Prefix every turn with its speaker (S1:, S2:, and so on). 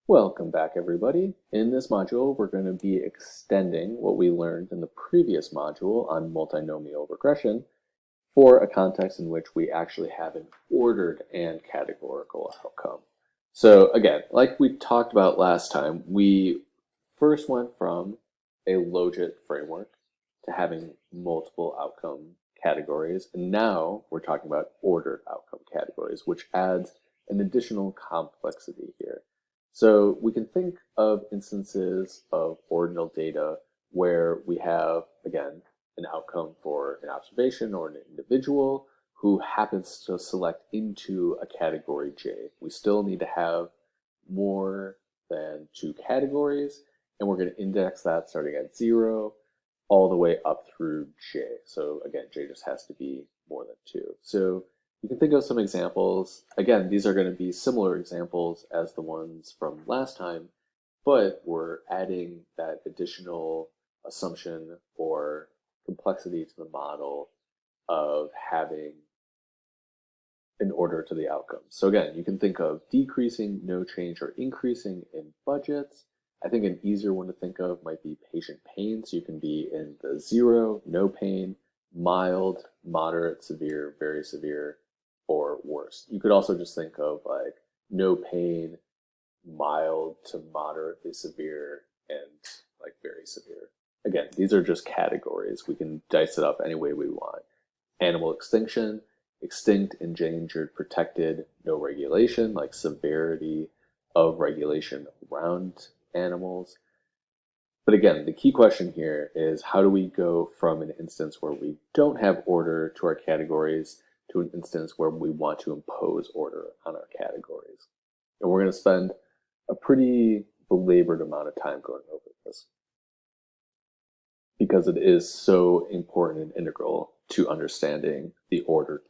S1: Welcome back, everybody. In this module, we're going to be extending what we learned in the previous module on multinomial regression for a context in which we actually have an ordered and categorical outcome. So again, like we talked about last time, we first went from a logit framework to having multiple outcome categories, and now we're talking about ordered outcome categories, which adds an additional complexity here. So we can think of instances of ordinal data where we have, again, an outcome for an observation or an individual who happens to select into a category J. We still need to have more than two categories, and we're going to index that starting at 0 all the way up through J. So again, J just has to be more than 2. So you can think of some examples. Again, these are going to be similar examples as the ones from last time, but we're adding that additional assumption or complexity to the model of having an order to the outcomes. So again, you can think of decreasing, no change, or increasing in budgets. I think an easier one to think of might be patient pain. So you can be in the 0, no pain, mild, moderate, severe, very severe, or worse. You could also just think of like no pain, mild to moderately severe, and like very severe. Again, these are just categories. We can dice it up any way we want. Animal extinction, extinct, endangered, protected, no regulation, like severity of regulation around animals. But again, the key question here is how do we go from an instance where we don't have order to our categories to an instance where we want to impose order on our categories? And we're going to spend a pretty belabored amount of time going over this because it is so important and integral to understanding the ordered